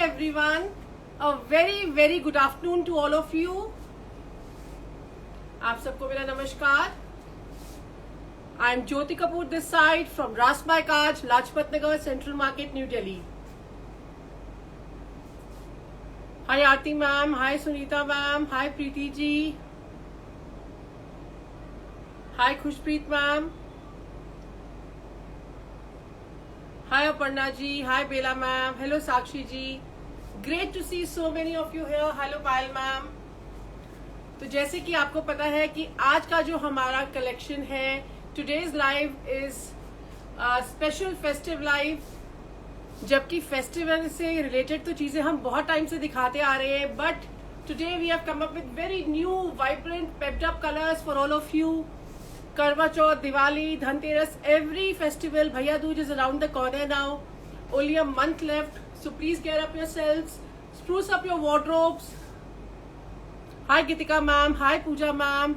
everyone. A very good afternoon to all of you. आप सबको मेरा नमस्कार. I am Jyoti Kapoor this side from Ras by Kaj, Lajpat Nagar, Central Market, New Delhi. Hi Aarti ma'am, hi Sunita ma'am, hi Preeti ji, hi Khushpreet ma'am, hi Aparna ji, hi Bela ma'am, hello Sakshi ji. Great to see so many of you here. Hello Payal ma'am. तो जैसे कि आपको पता है कि आज का जो हमारा कलेक्शन है, today's live is special festive live. जबकि फेस्टिवल से रिलेटेड तो चीजें हम बहुत टाइम से दिखाते आ रहे हैं, but today we have come up with very new vibrant pepped up colours for all of you. Karva Chauth, Diwali, Dhanteras, every festival, Bhaiya Dooj is around the corner now. Only a month left, so please gear up yourselves, spruce up your wardrobes. Hi Gitika ma'am, hi Pooja ma'am.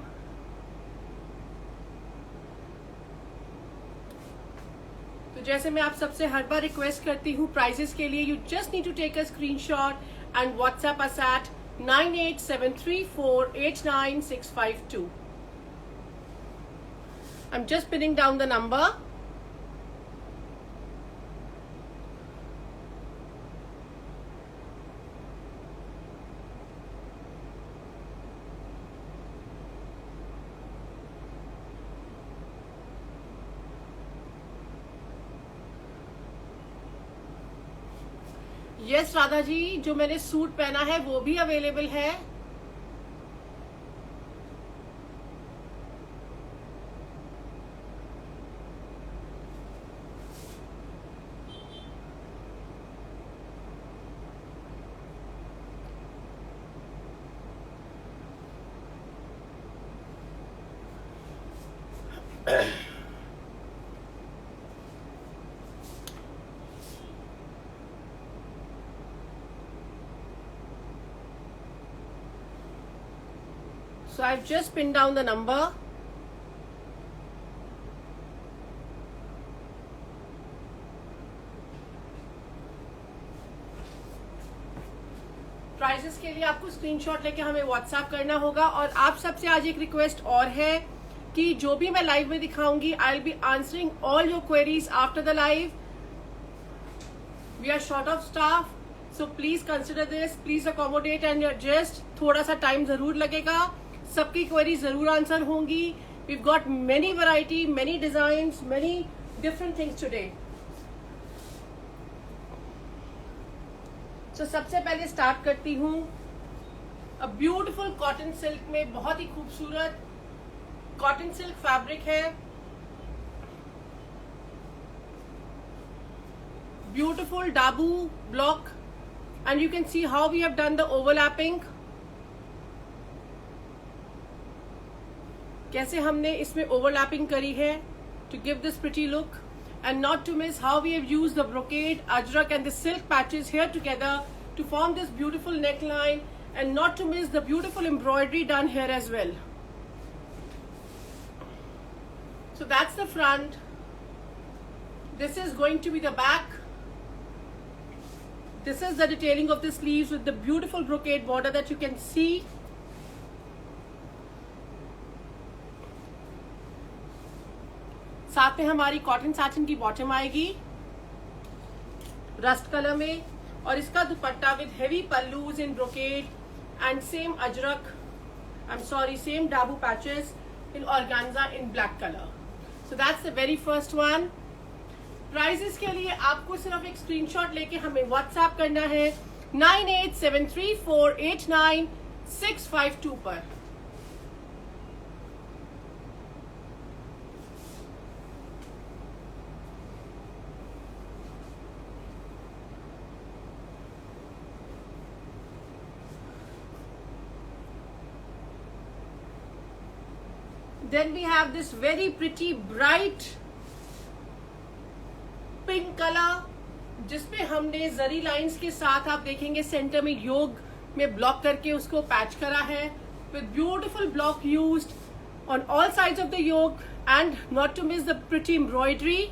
तो जैसे मैं आप सबसे हर बार request करती हूँ prices के लिए, you just need to take a screenshot and WhatsApp us at 9873489652. I'm just pinning down the number. Yes Radha ji, जो मैंने सूट पहना है वो भी अवेलेबल है. So I've just pinned down the number. Prizes के लिए आपको स्क्रीनशॉट लेके हमें व्हाट्सएप करना होगा. और आप सबसे आज एक रिक्वेस्ट और है कि जो भी मैं लाइव में दिखाऊंगी, I will be answering all your queries after the live. We are short of staff, so please consider this, please accommodate and adjust. थोड़ा सा टाइम जरूर लगेगा, सबकी क्वेरी जरूर आंसर होंगी. We got many variety, many designs, many different things today. So सबसे पहले start करती हूँ. अ ब्यूटिफुल कॉटन सिल्क में बहुत ही खूबसूरत कॉटन सिल्क फैब्रिक है. Beautiful dabu block, and you can see how we have done the overlapping. कैसे हमने इसमें ओवरलैपिंग करी है to give this pretty look. And not to miss how we have used the brocade, ajrak and the silk patches here together to form this beautiful neckline. And not to miss the beautiful embroidery done here as well. So that's the front. This is going to be the back. This is the detailing of the sleeves with the beautiful brocade border that you can see. साथ में हमारी cotton satin की bottom आएगी rust colour में, और इसका dupatta with heavy pallus in brocade and same ajrak, same dabu patches in organza in black colour. So that's the very first one. Prices के लिए आपको सिर्फ एक स्क्रीनशॉट लेके हमें व्हाट्सएप करना है 9873489652 पर. Then we have this very pretty bright pink color, जिसपे हमने जरी लाइंस के साथ आप देखेंगे सेंटर में योग में ब्लॉक करके उसको पैच करा है with beautiful block used on all sides of the yoke, and not to miss the pretty embroidery.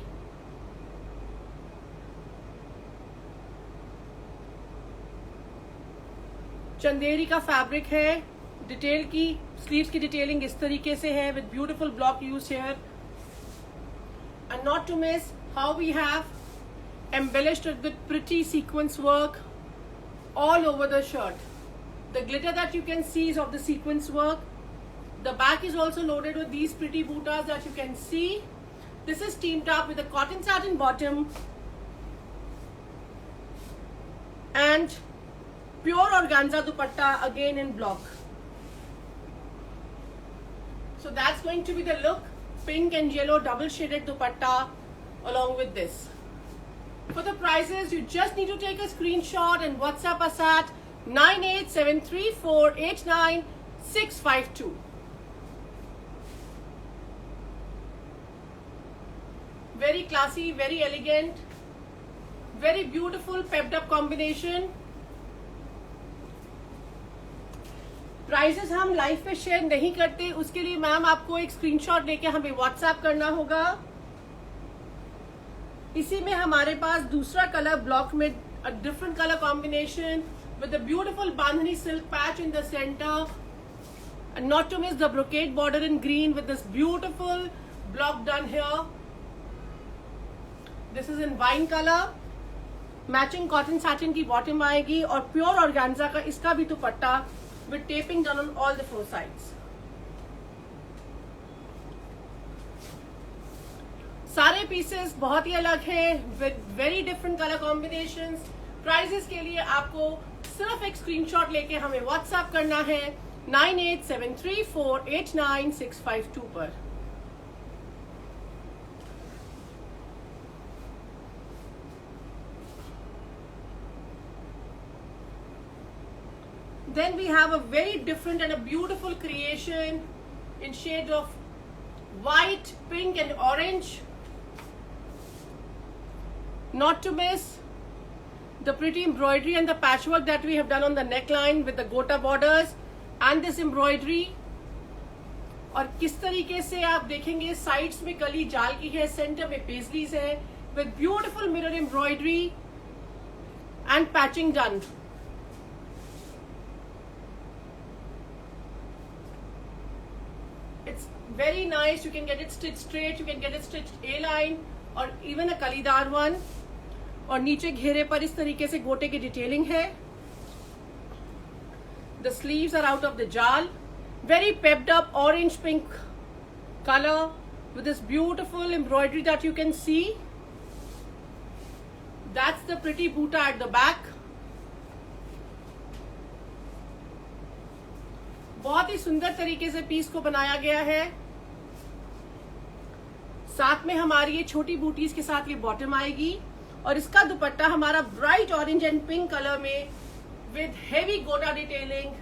Chanderi का फैब्रिक है, डिटेल की स्लीव्स की डिटेलिंग इस तरीके से है with beautiful block use here and not to miss how we have embellished with pretty sequence work all over the shirt. The glitter that you can see is of the sequence work. The back is also loaded with these pretty bootas that you can see. This is teamed up with a cotton satin bottom and pure organza dupatta again in block. So that's going to be the look. Pink and yellow double shaded dupatta along with this. For the prices, you just need to take a screenshot and WhatsApp us at 9873489652. Very classy, very elegant, very beautiful pepped up combination. Prices हम live पे share नहीं करते, उसके लिए ma'am आपको एक screenshot लेके हमें व्हाट्सएप करना होगा। इसी में हमारे पास दूसरा कलर ब्लॉक में different colour combination with the beautiful bandhani silk patch in the centre and not to miss the brocade border in green with this beautiful block done here. This is in wine colour, matching cotton satin की bottom आएगी और pure organza का इसका भी dupatta with taping done on all the four sides. सारे pieces बहुत ही अलग हैं with very different colour combinations. Prices के लिए आपको सिर्फ एक स्क्रीनशॉट लेके हमें व्हाट्सएप करना है 9873489652 पर। Then we have a very different and a beautiful creation in shade of white, pink and orange. Not to miss the pretty embroidery and the patchwork that we have done on the neckline with the gota borders and this embroidery. और किस तरीके से आप देखेंगे sides में कली जाल की है, सेंटर में पेजलीज है with beautiful mirror embroidery and patching done. It's very nice. You can get it stitched straight, you can get it stitched A-line or even a कलीदार one. और नीचे घेरे पर इस तरीके से गोटे की डिटेलिंग है। The sleeves are out of the jal. Very pepped up orange pink color with this beautiful embroidery that you can see. That's the pretty boota at the back. बहुत ही सुंदर तरीके से पीस को बनाया गया है। साथ में हमारी ये छोटी बूटीज के साथ ये बॉटम आएगी और इसका दुपट्टा हमारा bright orange and pink colour में with heavy gota detailing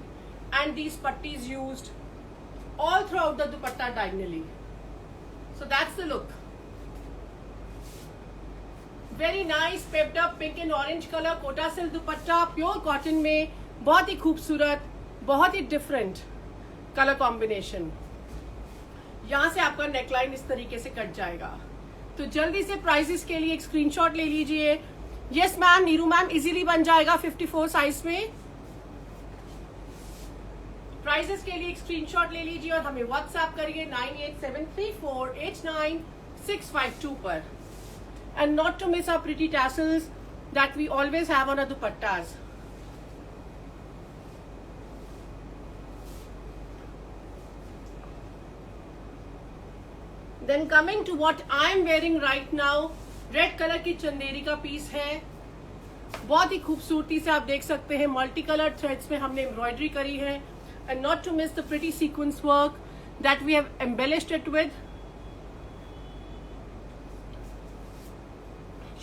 and these pattis used all throughout the dupatta diagonally. So that's the look. Very nice pepped up pink and orange colour Kota silk dupatta pure cotton में, बहुत ही खूबसूरत, बहुत ही different colour combination. यहां से आपका नेकलाइन इस तरीके से कट जाएगा। तो जल्दी से प्राइसेस के लिए एक स्क्रीनशॉट ले लीजिए। Yes ma'am, Neeru ma'am, easily बन जाएगा 54 साइज में। प्राइसेस के लिए एक स्क्रीनशॉट ले लीजिए और हमें व्हाट्सएप करिए 9873489652 पर। And not to miss our pretty tassels that we always have on our dupattas. Then coming to what I am wearing right now, red colour की चंदेरी का पीस है। बहुत ही खूबसूरती से आप देख सकते हैं मल्टी कलर थ्रेड्स में हमने एम्ब्रॉयडरी करी है and not to miss the pretty sequence work that we have embellished it with.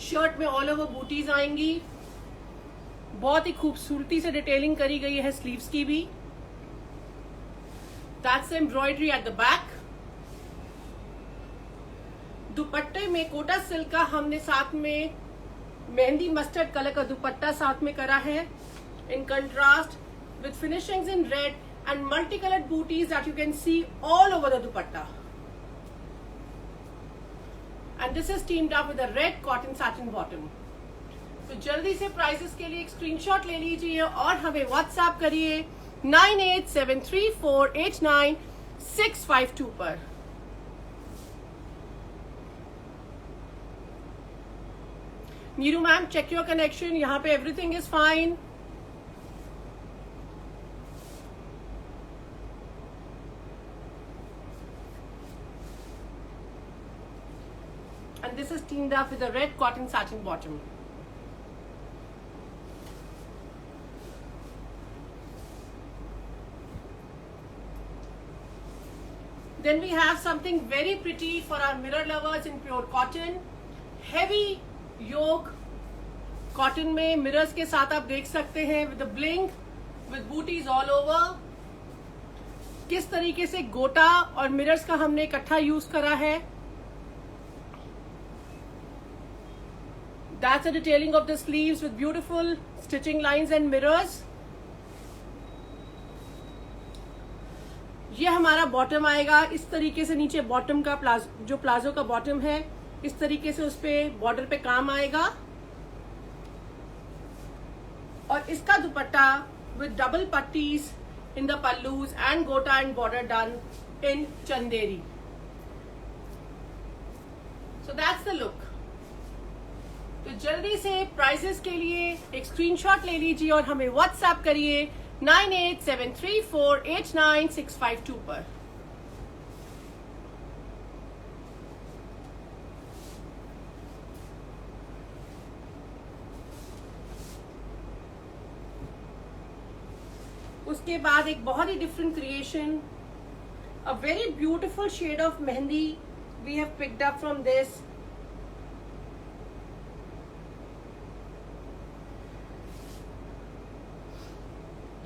Shirt में ऑल ओवर बूटीज आएंगी। बहुत ही खूबसूरती से डिटेलिंग करी गई है स्लीव्स की भी। That's embroidery at the back. दुपट्टे में कोटा सिल्क का हमने साथ में मेहंदी मस्टर्ड कलर का दुपट्टा साथ में करा है in contrast with finishings in red and multi coloured booties that you can see all over the dupatta. And this is teemed up with a red cotton satin bottom तो जल्दी से prices के लिए एक स्क्रीनशॉट ले लीजिए और हमें व्हाट्सएप करिए 9873489652 पर। Neeru ma'am, check your connection, यहाँ पे everything is fine. And this is teamed up with a red cotton satin bottom. Then we have something very pretty for our mirror lovers in pure cotton. Heavy yoke cotton में mirrors के साथ आप देख सकते हैं with the bling, with booties all over. किस तरीके से गोटा और mirrors का हमने इकट्ठा यूज करा है। That's a detailing of the sleeves with beautiful stitching lines and mirrors. ये हमारा बॉटम आएगा इस तरीके से, नीचे बॉटम का जो प्लाजो का बॉटम है इस तरीके से उस पे बॉर्डर पे काम आएगा। और इसका दुपट्टा with double pattis in the pallus and gota and border done in chanderi. So that's the look. तो जल्दी से प्राइसेस के लिए एक स्क्रीनशॉट ले लीजिए और हमें व्हाट्सएप करिए 9873489652 पर। उसके बाद एक बहुत ही different creation, a very beautiful shade of mehendi we have picked up from this.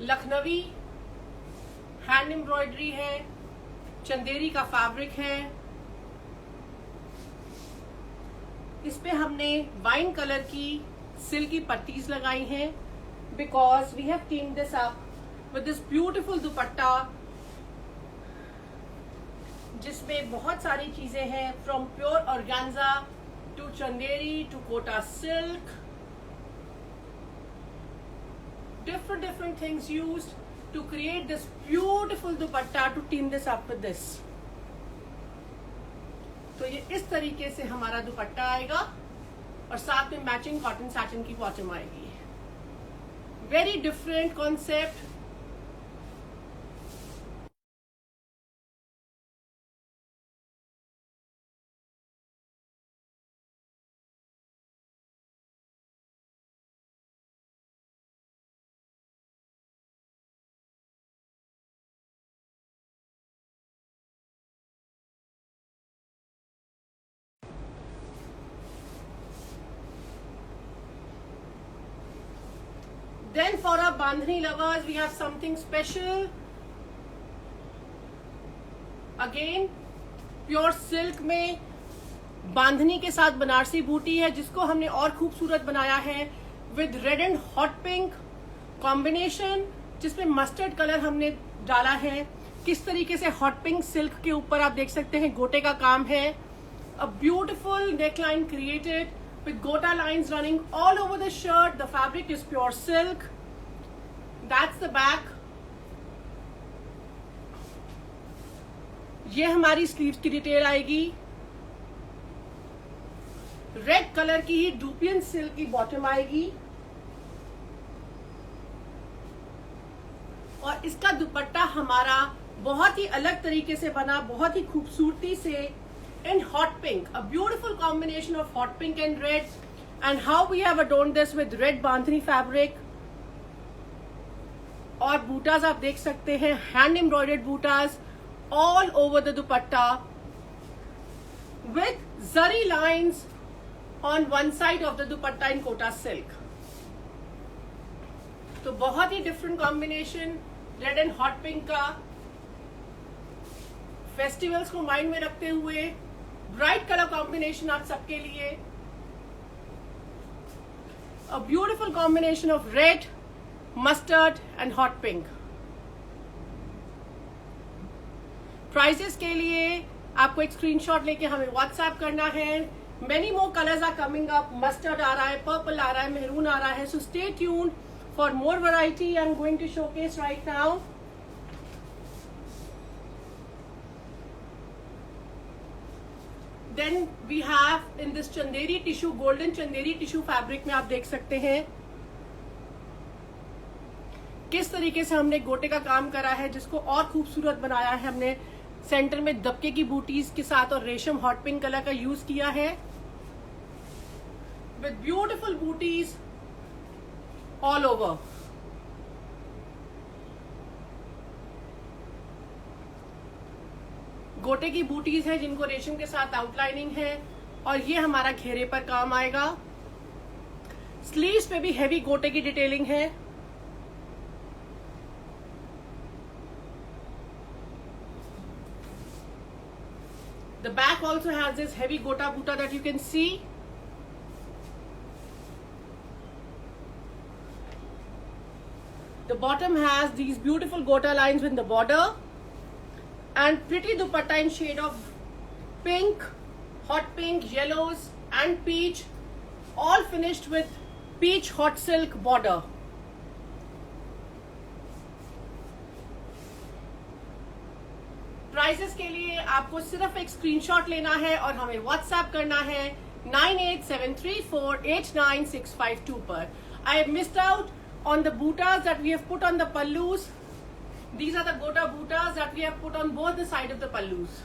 Lucknowi hand embroidery है, चंदेरी का फैब्रिक है। इस पे हमने वाइन कलर की सिल्की पट्टीज लगाई हैं because we have teamed this up with this beautiful dupatta जिसमें बहुत सारी चीजें हैं, from pure organza to Chanderi to Kota silk, different things used to create this beautiful dupatta to team this up with this. तो ये इस तरीके से हमारा दुपट्टा आएगा और साथ में मैचिंग कॉटन सैटिन की बॉटम आएगी। Very different concept. Then for our Bandhani lovers, we have something special. Again, pure silk में बांधनी के साथ बनारसी बूटी है जिसको हमने और खूबसूरत बनाया है with red and hot pink combination, जिसमें मस्टर्ड कलर हमने डाला है। किस तरीके से हॉट पिंक सिल्क के ऊपर आप देख सकते हैं गोटे का काम है। A beautiful neckline created with gota lines running all over the shirt. The fabric is pure silk. That's the back. ये हमारी स्लीव्स की डिटेल आएगी। रेड कलर की ही डूपियन सिल्क की बॉटम आएगी और इसका दुपट्टा हमारा बहुत ही अलग तरीके से बना, बहुत ही खूबसूरती से in hot pink, a beautiful combination of hot pink and red, and how we have adorned this with red bandhani fabric. और बूटास आप देख सकते हैं, hand embroidered बूटास all over the dupatta with zari lines on one side of the dupatta in kota silk. तो बहुत ही different combination red and hot pink का। Festivals को माइंड में रखते हुए ब्राइट कलर कॉम्बिनेशन आप सबके लिए। A beautiful combination of red, mustard and hot pink. Prices के लिए आपको एक स्क्रीनशॉट लेके हमें व्हाट्सएप करना है Many more colors are coming up. Mustard आ रहा है, purple आ रहा है, maroon आ रहा है. So stay tuned for more variety I'm going to showcase right now. Then we have in this chanderi tissue, golden chanderi tissue fabric में आप देख सकते हैं किस तरीके से हमने गोटे का काम करा है, जिसको और खूबसूरत बनाया है. हमने सेंटर में दबके की बूटीज के साथ और रेशम हॉट पिंक कलर का यूज किया है with beautiful booties all over. गोटे की बूटीज है जिनको रेशम के साथ आउटलाइनिंग है और ये हमारा घेरे पर काम आएगा. स्लीव्स पे भी हेवी गोटे की डिटेलिंग है. The back also has this heavy gota buta that you can see. The bottom has these beautiful gota lines with the border and pretty dupatta in shade of pink, hot pink, yellows and peach, all finished with peach hot silk border. Prices के लिए आपको सिर्फ एक screenshot लेना है और हमें WhatsApp करना है 9873489652 पर. I have missed out on the buttas that we have put on the pallus. These are the gota buttas that we have put on both the side of the pallus.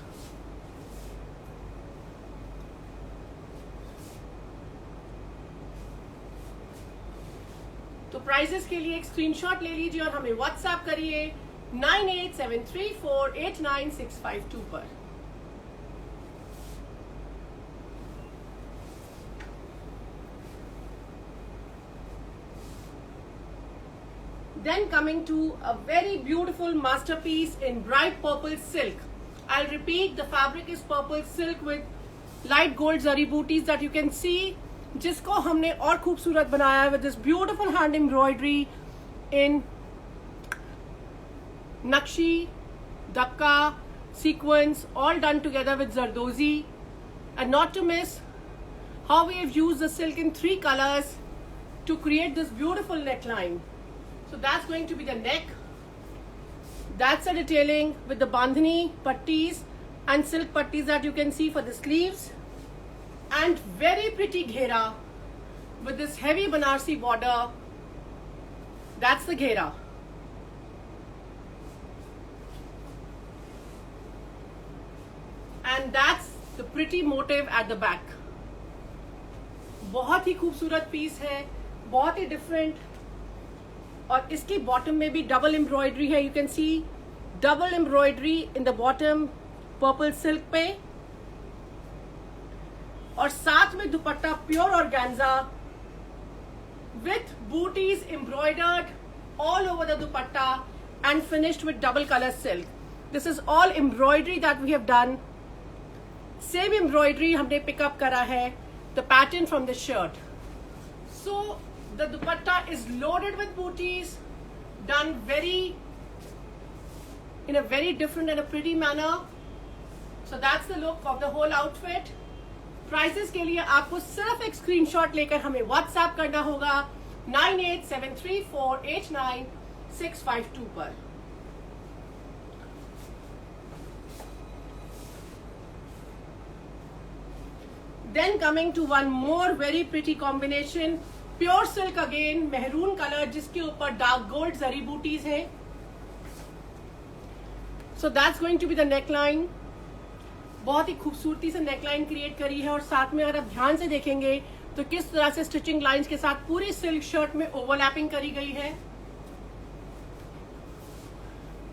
तो prices के लिए एक screenshot ले लीजिए और हमें WhatsApp करिए 9873489652 पर. Then coming to a very beautiful masterpiece in bright purple silk. I'll repeat, the fabric is purple silk with light gold zari booties that you can see, जिसको हमने और खूबसूरत बनाया है with this beautiful hand embroidery in Nakshi, Dabka, sequence, all done together with Zardozi. And not to miss how we have used the silk in 3 colors to create this beautiful neckline. So that's going to be the neck. That's the detailing with the bandhani pattis and silk pattis that you can see for the sleeves. And very pretty ghera with this heavy Banarsi border. That's the ghera. And that's the pretty motive at the back. बहुत ही खूबसूरत piece है, बहुत ही different. और इसकी bottom में भी डबल एम्ब्रॉयडरी है. You can see double embroidery in the bottom purple silk पे और साथ में dupatta pure organza with booties embroidered all over the dupatta and finished with double color silk. This is all embroidery that we have done. Same embroidery हमने pick up करा है, the pattern from the shirt. So the dupatta is loaded with booties, done in a very different and a pretty manner. So that's the look of the whole outfit. Prices के लिए आपको सिर्फ एक screenshot लेकर हमें WhatsApp करना होगा 9873489652 पर. Then coming to one more very pretty combination, pure silk again, maroon colour जिसके ऊपर डार्क गोल्ड जरी बूटीज हैं. So that's going to be the neckline. बहुत ही खूबसूरती से नेकलाइन क्रिएट करी है और साथ में अगर आप ध्यान से देखेंगे तो किस तरह से स्टिचिंग लाइंस के साथ पूरी सिल्क शर्ट में ओवरलैपिंग करी गई है.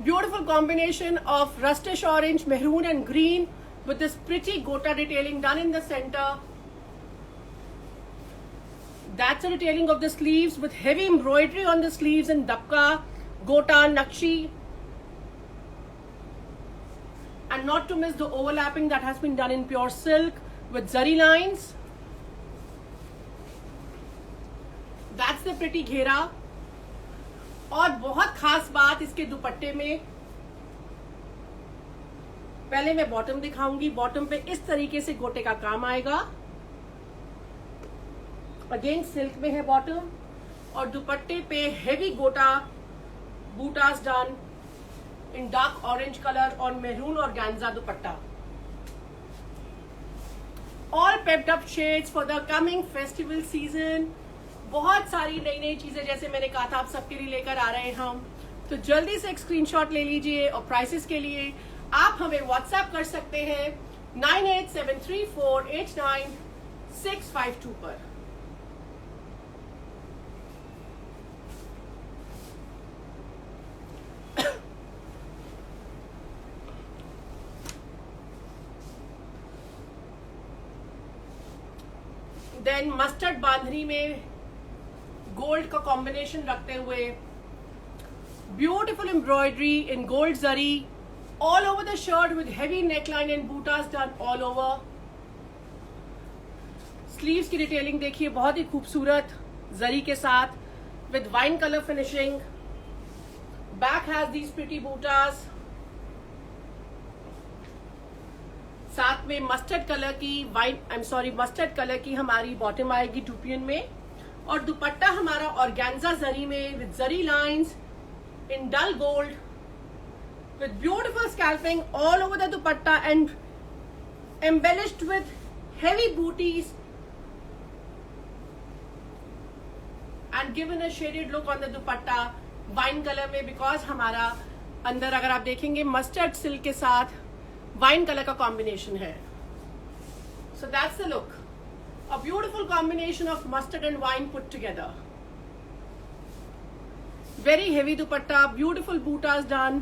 Beautiful combination of rustish orange, maroon and green with this pretty gota detailing done in the center. That's a detailing of the sleeves with heavy embroidery on the sleeves in dabka, gota, nakshi. And not to miss the overlapping that has been done in pure silk with zari lines. That's the pretty घेरा. और बहुत खास बात इसके दुपट्टे में, पहले मैं बॉटम दिखाऊंगी. बॉटम पे इस तरीके से गोटे का काम आएगा अगेन सिल्क में है बॉटम, और दुपट्टे पे heavy gota butas done in dark orange colour और मेरून और organza dupatta. All pepped up shades for the coming festival season. बहुत सारी नई नई चीजें जैसे मैंने कहा था आप सबके लिए लेकर आ रहे हैं हम. तो जल्दी से एक स्क्रीनशॉट ले लीजिए. और प्राइसेस के लिए आप हमें व्हाट्सएप कर सकते हैं 9873489652 पर. देन मस्टर्ड बांधनी में गोल्ड का कॉम्बिनेशन रखते हुए beautiful embroidery in gold zari all over the shirt with heavy neckline and butas done all over. Sleeves की डिटेलिंग देखिए, बहुत ही खूबसूरत जरी के साथ with wine colour finishing. Back has these pretty butas. साथ में मस्टर्ड कलर की हमारी बॉटम आएगी टूपियन में, और दुपट्टा हमारा ऑर्गेन्जा जरी में with zari lines in dull gold with beautiful scalping all over the dupatta and embellished with heavy booties and given a shaded look on the dupatta wine color में, because हमारा अंदर अगर आप देखेंगे मस्टर्ड सिल्क के साथ wine colour का combination है. So that's the look. A beautiful combination of mustard and wine put together. Very heavy dupatta, beautiful bootas done.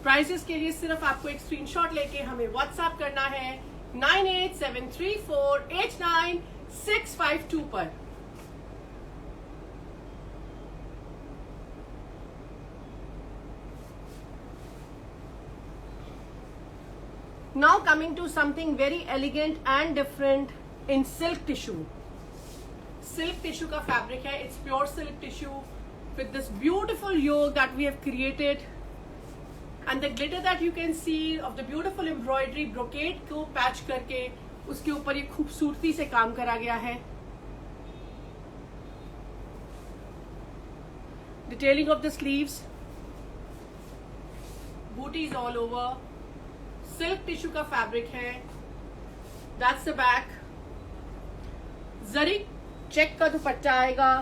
Prices के लिए सिर्फ आपको एक स्क्रीनशॉट लेके हमें व्हाट्सएप करना है 9873489652 पर. Now coming to something very elegant and different in silk tissue. Silk tissue का फैब्रिक है. It's pure silk tissue with this beautiful yoke that we have created. And the glitter that you can see of the beautiful embroidery brocade को patch करके उसके ऊपर ये खूबसूरती से काम करा गया है. Detailing of the sleeves, booties all over, silk tissue का फैब्रिक है. That's the back. Zari check का दुपट्टा आएगा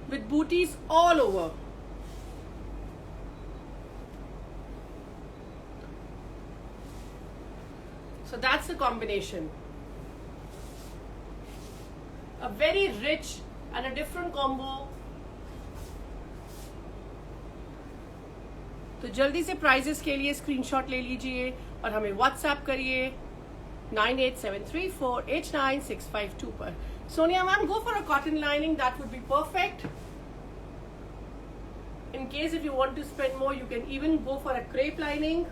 with booties all over. So that's the combination. A very rich and a different combo. तो जल्दी से प्राइजेस के लिए screenshot ले लीजिए और हमें व्हाट्सएप करिए 9873489652 पर. Sonia ma'am, go for a cotton lining, that would be perfect. In case if you want to spend more, you can even go for a crepe lining.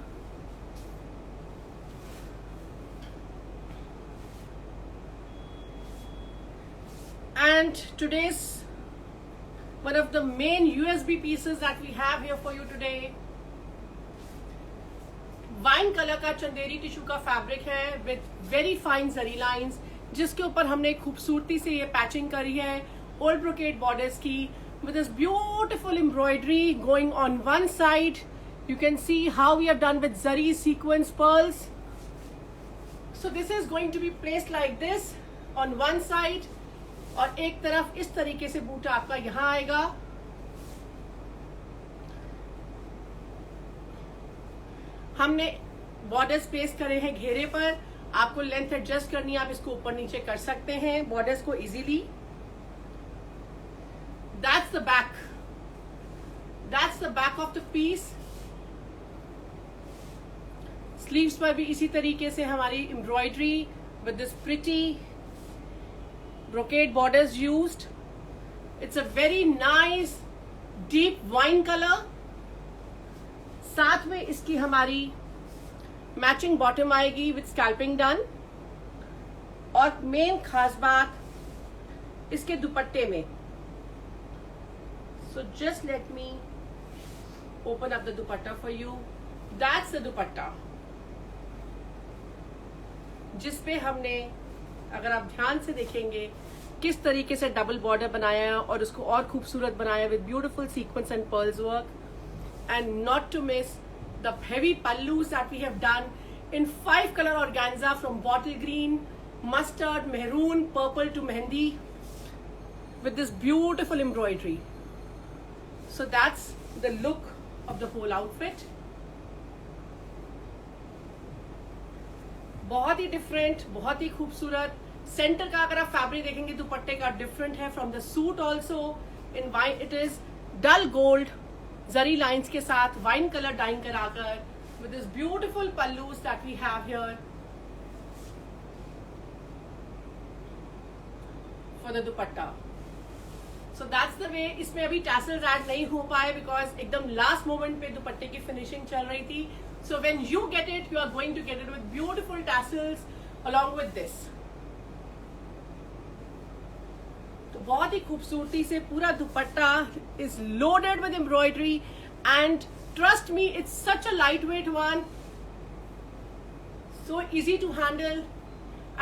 And today's one of the main USB pieces that we have here for you today, wine colour का Chanderi tissue का fabric है with very fine zari lines, जिसके ऊपर हमने खूबसूरती से ये patching करी है ओल्ड ब्रोकेड बॉर्डर्स की with this beautiful embroidery going on one side. You can see how we have done with zari sequence pearls. So this is going to be placed like this on one side, और एक तरफ इस तरीके से बूटा आपका यहां आएगा. हमने बॉर्डर्स पेस्ट करे हैं घेरे पर. आपको लेंथ एडजस्ट करनी है, आप इसको ऊपर नीचे कर सकते हैं बॉर्डर्स को easily. That's the back. That's the back of the piece. Sleeves पर भी इसी तरीके से हमारी embroidery with this pretty brocade borders used. It's a very nice deep wine color. साथ में इसकी हमारी मैचिंग बॉटम आएगी विथ स्कैल्पिंग डन. और मेन खास बात इसके दुपट्टे में. So just let me open up the dupatta for you. That's the dupatta जिस पे हमने अगर आप ध्यान से देखेंगे किस तरीके से डबल बॉर्डर बनाया है और उसको और खूबसूरत बनाया with beautiful sequence and pearls work, and not to miss the heavy pallus that we have done in 5 color organza from bottle green, mustard, maroon, purple to mehendi with this beautiful embroidery. So that's the look of the whole outfit. बहुत ही different, बहुत ही खूबसूरत. Centre का अगर आप fabric देखेंगे दुपट्टे का डिफरेंट है from the suit also. In wine it is dull gold zari lines के साथ वाइन कलर डाइंग कराकर with this beautiful pallus that we have here for the dupatta. So that's the way. इसमें अभी tassels add नहीं हो पाए because एकदम last moment पे दुपट्टे की finishing चल रही थी. So when you get it, you are going to get it with beautiful tassels along with this. तो बहुत ही खूबसूरती से पूरा दुपट्टा is loaded with embroidery, and trust me, it's such a lightweight one, so easy to handle,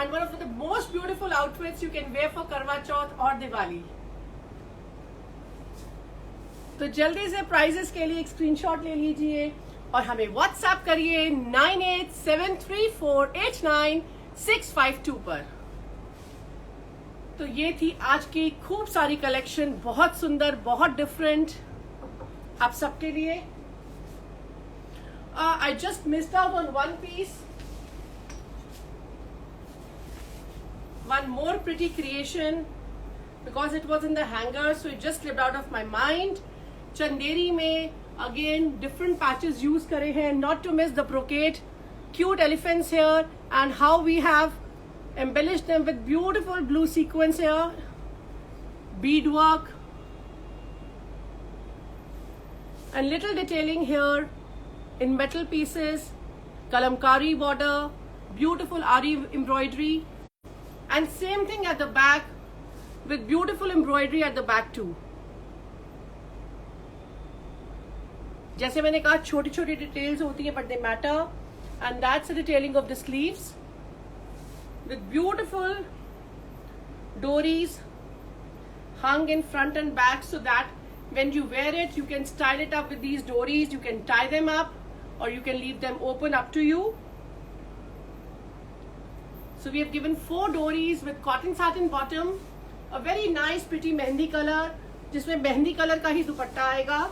and one of the most beautiful outfits you can wear for Karwa Chauth or Diwali. तो जल्दी से prices के लिए एक screenshot ले लीजिए और हमें व्हाट्सएप करिए 9873489652 पर. तो ये थी आज की खूब सारी कलेक्शन, बहुत सुंदर, बहुत डिफरेंट आप सबके लिए. I just missed out on one piece. One more pretty creation because it was in the hanger, so it just slipped out of my mind. Chanderi में again different patches use करे हैं. Not to miss the brocade, cute elephants here, and how we have embellished them with beautiful blue sequins here, beadwork, and little detailing here in metal pieces, kalamkari border, beautiful ari embroidery, and same thing at the back with beautiful embroidery at the back too. जैसे मैंने कहा छोटी छोटी details होती हैं but they matter, and that's the detailing of the sleeves with beautiful dories hung in front and back, so that when you wear it you can style it up with these dories. You can tie them up or you can leave them open, up to you. So we have given 4 dories with cotton satin bottom, a very nice pretty mehendi color, जिसमें mehndi colour का ही दुपट्टा आएगा.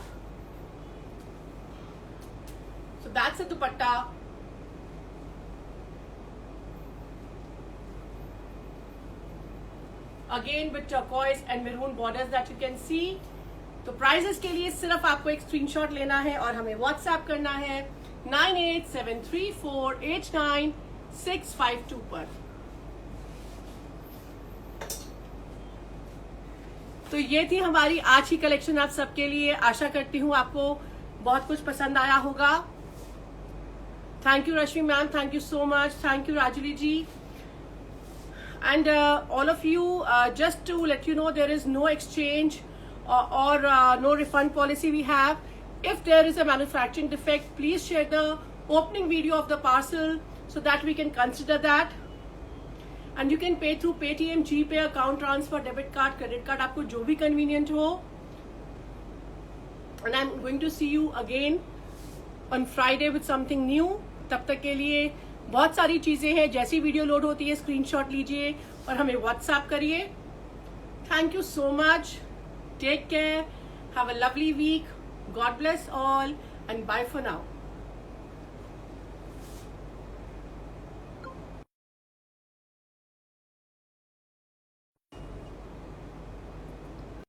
So that's the dupatta. Again with turquoise and maroon borders that you can see. तो prices के लिए सिर्फ आपको एक screenshot लेना है और हमें व्हाट्सएप करना है 9873489652 पर. तो ये थी हमारी आज की कलेक्शन आप सबके लिए. आशा करती हूँ आपको बहुत कुछ पसंद आया होगा. Thank you Rashmi ma'am, thank you so much. Thank you Rajuli ji. And all of you, just to let you know, there is no exchange or no refund policy we have. If there is a manufacturing defect, please share the opening video of the parcel so that we can consider that. And you can pay through Paytm, GPay, account transfer, debit card, credit card, आपको जो भी convenient हो. And I'm going to see you again on Friday with something new. तब तक के लिए बहुत सारी चीजें हैं. जैसी वीडियो लोड होती है स्क्रीनशॉट लीजिए और हमें व्हाट्सएप करिए. Thank you so much. Take care. Have a lovely week. God bless all and bye for now.